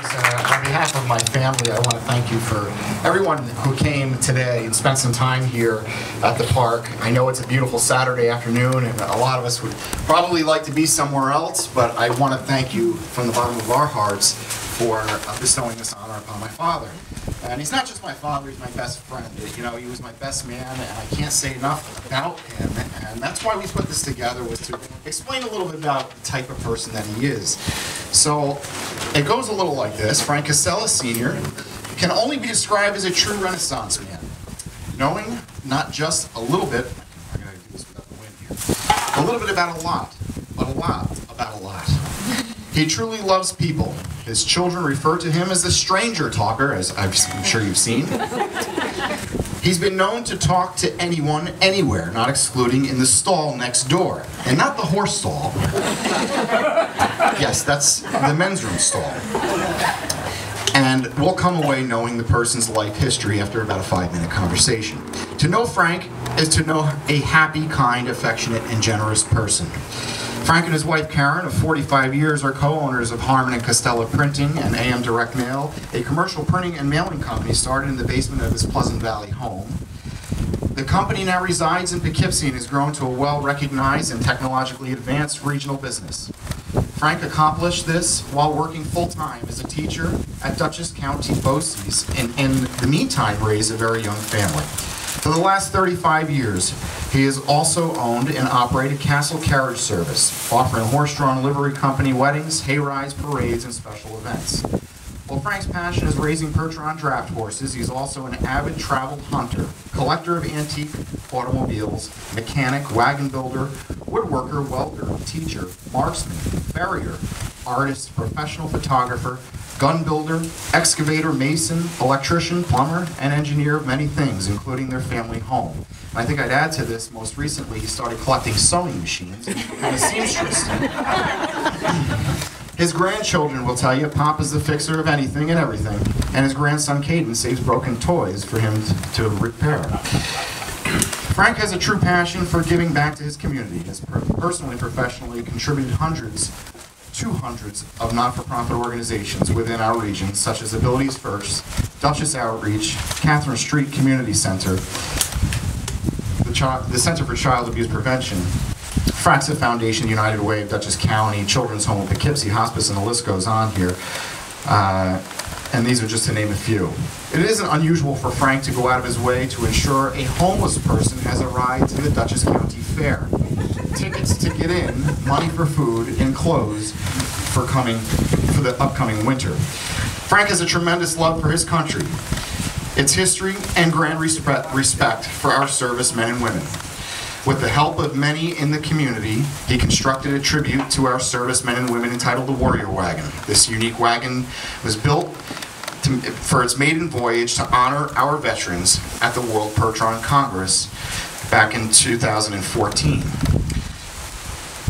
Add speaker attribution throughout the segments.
Speaker 1: On behalf of my family, I want to thank you for everyone who came today and spent some time here at the park. I know it's a beautiful Saturday afternoon, and a lot of us would probably like to be somewhere else, but I want to thank you from the bottom of our hearts for bestowing this honor upon my father. And he's not just my father, he's my best friend. You know, he was my best man, and I can't say enough about him. And that's why we put this together, was to explain a little bit about the type of person that he is. So it goes a little like this. Frank Castella Sr. can only be described as a true Renaissance man, knowing not just a little bit, I gotta do this without the wind here, a little bit about a lot, but a lot about a lot. He truly loves people. His children refer to him as the stranger talker, as I'm sure you've seen. He's been known to talk to anyone, anywhere, not excluding in the stall next door. And not the horse stall. Yes, that's the men's room stall. And we'll come away knowing the person's life history after about a 5-minute conversation. To know Frank is to know a happy, kind, affectionate, and generous person. Frank and his wife Karen, of 45 years, are co-owners of Harmon and Castella Printing and AM Direct Mail, a commercial printing and mailing company started in the basement of his Pleasant Valley home. The company now resides in Poughkeepsie and has grown to a well-recognized and technologically advanced regional business. Frank accomplished this while working full-time as a teacher at Dutchess County BOCES, and in the meantime raised a very young family. For the last 35 years, he has also owned and operated Castle Carriage Service, offering horse-drawn livery company weddings, hayrides, parades, and special events. While Frank's passion is raising Percheron draft horses, he's also an avid travel hunter, collector of antique automobiles, mechanic, wagon builder, woodworker, welder, teacher, marksman, farrier, artist, professional photographer, gun builder, excavator, mason, electrician, plumber, and engineer of many things, including their family home. And I think I'd add to this, most recently he started collecting sewing machines and a seamstress. His grandchildren will tell you Pop is the fixer of anything and everything, and his grandson Caden saves broken toys for him to repair. Frank has a true passion for giving back to his community. He has personally and professionally contributed hundreds of not-for-profit organizations within our region, such as Abilities First, Dutchess Outreach, Catherine Street Community Center, the Center for Child Abuse Prevention, Fraxa Foundation, United Way of Dutchess County, Children's Home of Poughkeepsie, Hospice, and the list goes on here. And these are just to name a few. It isn't unusual for Frank to go out of his way to ensure a homeless person has a ride to the Dutchess County Fair. Tickets to get in, money for food, and clothes for the upcoming winter. Frank has a tremendous love for his country, its history, and grand respect for our servicemen and women. With the help of many in the community, he constructed a tribute to our servicemen and women entitled the Warrior Wagon. This unique wagon was built for its maiden voyage to honor our veterans at the World Percheron Congress back in 2014.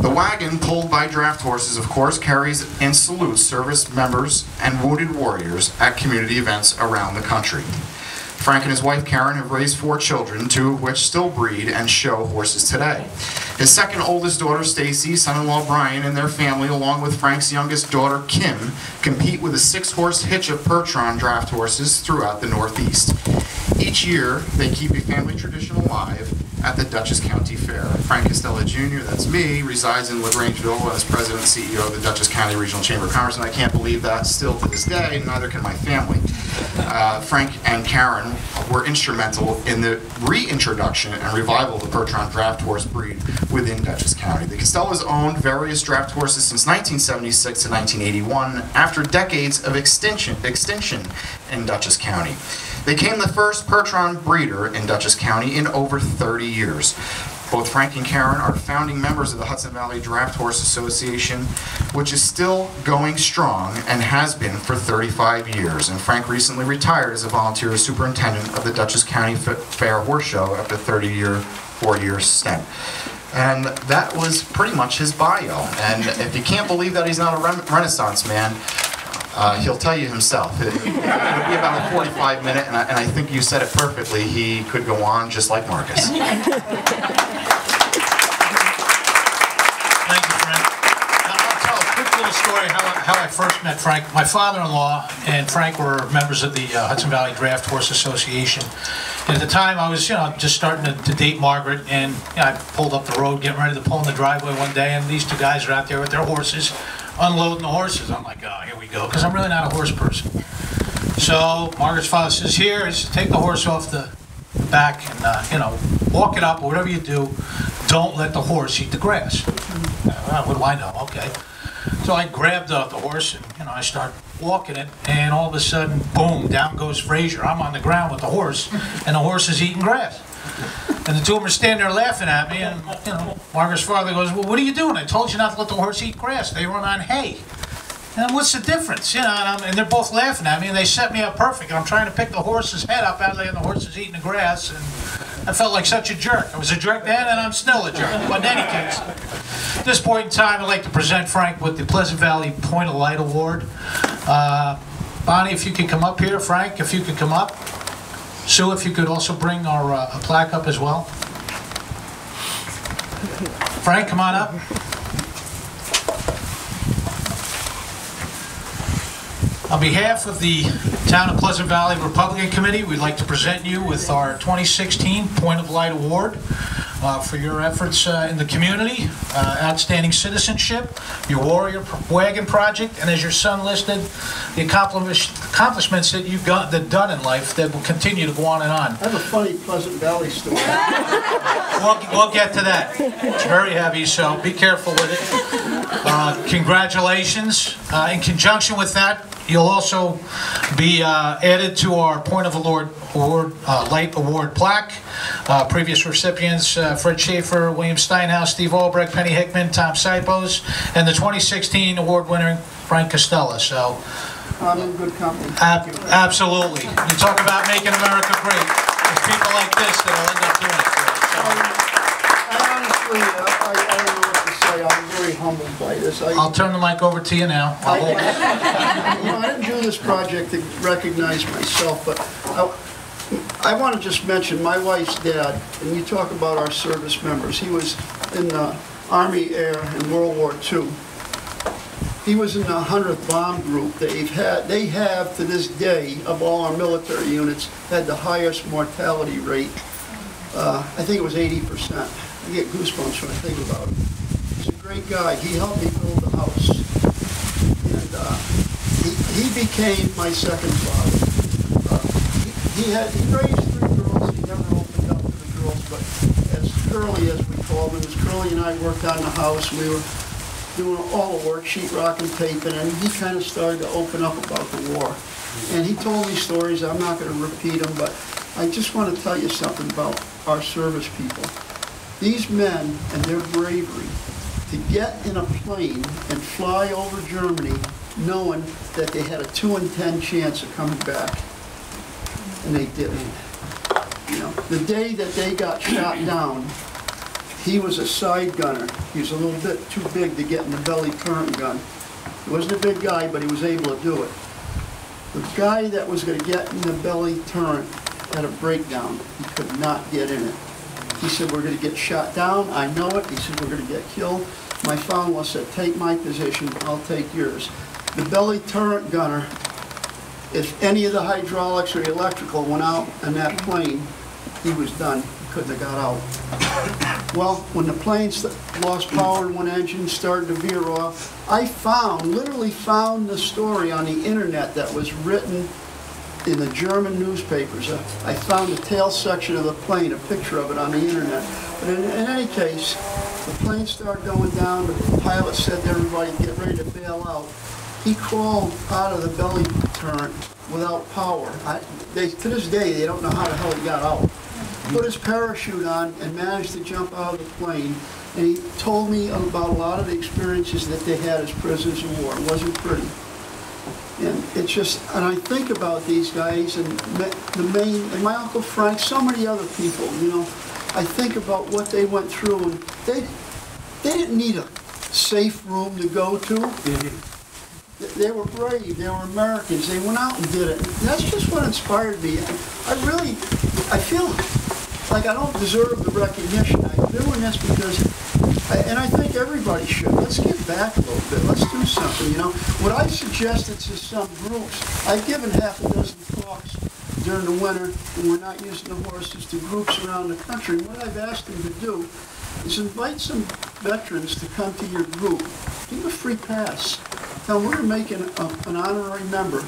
Speaker 1: The wagon, pulled by draft horses, of course, carries and salutes service members and wounded warriors at community events around the country. Frank and his wife Karen have raised 4 children, 2 of which still breed and show horses today. His second oldest daughter Stacy, son-in-law Brian, and their family, along with Frank's youngest daughter Kim, compete with a 6-horse hitch of Percheron draft horses throughout the Northeast. Each year, they keep a family tradition alive at the Dutchess County Fair. Frank Castella Jr., that's me, resides in LaGrangeville as president and CEO of the Dutchess County Regional Chamber of Commerce, and I can't believe that still to this day, and neither can my family. Frank and Karen were instrumental in the reintroduction and revival of the Percheron draft horse breed within Dutchess County. The Castellas owned various draft horses since 1976 to 1981, after decades of extinction in Dutchess County. They became the first Percheron breeder in Dutchess County in over 30 years. Both Frank and Karen are founding members of the Hudson Valley Draft Horse Association, which is still going strong and has been for 35 years. And Frank recently retired as a volunteer superintendent of the Dutchess County Fair Horse Show after a 4-year stint. And that was pretty much his bio. And if you can't believe that he's not a Renaissance man, he'll tell you himself. It'll be about a 45-minute, and I think you said it perfectly. He could go on just like Marcus.
Speaker 2: Thank you, Frank. Now, I'll tell a quick little story how how I first met Frank. My father-in-law and Frank were members of the Hudson Valley Draft Horse Association. And at the time, I was, just starting to date Margaret, and I pulled up the road, getting ready to pull in the driveway one day, and these two guys are out there with their horses, unloading the horses. I'm like, oh, here we go, because I'm really not a horse person. So Margaret's father says, here, is take the horse off the back and, walk it up, or whatever you do, don't let the horse eat the grass. What do I know? Okay. So I grabbed the horse and, I start walking it, and all of a sudden, boom, down goes Frazier. I'm on the ground with the horse, and the horse is eating grass. And the two of them are standing there laughing at me, and, Margaret's father goes, well, what are you doing? I told you not to let the horse eat grass. They run on hay. And what's the difference? And they're both laughing at me, and they set me up perfect. And I'm trying to pick the horse's head up out there, and the horse is eating the grass, and I felt like such a jerk. I was a jerk then, and I'm still a jerk. But in any case, at this point in time, I'd like to present Frank with the Pleasant Valley Point of Light Award. Bonnie, if you could come up here. Frank, if you could come up. Sue, if you could also bring our a plaque up as well. Frank, come on up. On behalf of the Town of Pleasant Valley Republican Committee, we'd like to present you with our 2016 Point of Light Award for your efforts in the community, outstanding citizenship, your Warrior Wagon project, and as your son listed, the accomplishments that you've done in life that will continue to go on and on.
Speaker 3: I have a funny Pleasant Valley story.
Speaker 2: We'll get to that. It's very heavy, so be careful with it. Congratulations. In conjunction with that, you'll also be added to our Point of Light Award plaque. Previous recipients, Fred Schaefer, William Steinhaus, Steve Albrecht, Penny Hickman, Tom Sipos, and the 2016 award winner, Frank Castella. So,
Speaker 3: I'm in good company.
Speaker 2: Absolutely. You talk about making America great. It's people like this that will end up doing it for us. So.
Speaker 3: I don't know what to say. I'm very humbled by this.
Speaker 2: I'll turn the mic over to you now.
Speaker 3: I didn't do this project to recognize myself, but I want to just mention my wife's dad, and you talk about our service members. He was in the Army Air in World War II. He was in the 100th Bomb Group. They have to this day, of all our military units, had the highest mortality rate. I think it was 80%. I get goosebumps when I think about him. He's a great guy. He helped me build the house. And he became my second father. He raised 3 girls. He never opened up to the girls, but as Curly, as we called him, as Curly and I worked on the house, we were doing all the work, sheetrock and taping, and he kind of started to open up about the war. And he told me stories. I'm not going to repeat them, but I just want to tell you something about our service people. These men and their bravery to get in a plane and fly over Germany knowing that they had a 2 in 10 chance of coming back. And they didn't. The day that they got shot down, he was a side gunner. He was a little bit too big to get in the belly turret gun. He wasn't a big guy, but he was able to do it. The guy that was going to get in the belly turret had a breakdown. He could not get in it. He said, we're going to get shot down. I know it. He said, we're going to get killed. My father-in-law said, take my position. I'll take yours. The belly turret gunner, if any of the hydraulics or electrical went out in that plane, he was done. He couldn't have got out. Well, when the plane lost power in one engine, started to veer off, I literally found the story on the internet that was written in the German newspapers. I found the tail section of the plane, a picture of it on the internet. But in any case, the plane started going down. The pilot said to everybody, get ready to bail out. He crawled out of the belly turret without power. To this day, they don't know how the hell he got out. Put his parachute on and managed to jump out of the plane. And he told me about a lot of the experiences that they had as prisoners of war. It wasn't pretty. And it's just, and I think about these guys and and my Uncle Frank, so many other people, I think about what they went through, and they didn't need a safe room to go to. They were brave, they were Americans, they went out and did it. And that's just what inspired me. I feel like I don't deserve the recognition. I'm doing this because And I think everybody should. Let's give back a little bit. Let's do something, you know. What I've suggested to some groups, I've given half a dozen talks during the winter when we're not using the horses to groups around the country. And what I've asked them to do is invite some veterans to come to your group. Give them a free pass. Tell them we're making an honorary member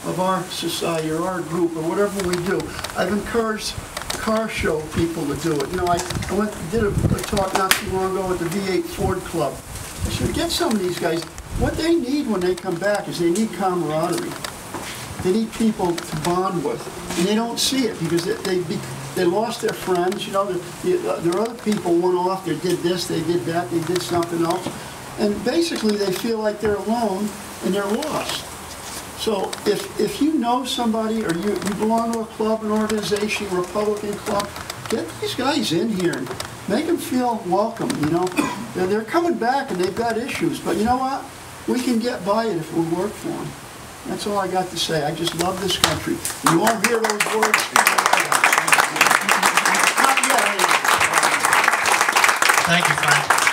Speaker 3: of our society or our group or whatever we do. I've encouraged car show people to do it. You know, I did a talk not too long ago at the V8 Ford Club. I said, get some of these guys. What they need when they come back is they need camaraderie. They need people to bond with, and they don't see it because they lost their friends. You know, their other people went off. They did this, they did that, they did something else, and basically they feel like they're alone and they're lost. So if you know somebody or you belong to a club, an organization, a Republican club, get these guys in here and make them feel welcome. You know, they're coming back and they've got issues, but you know what? We can get by it if we work for them. That's all I got to say. I just love this country. You won't hear those words.
Speaker 2: Thank you, Frank.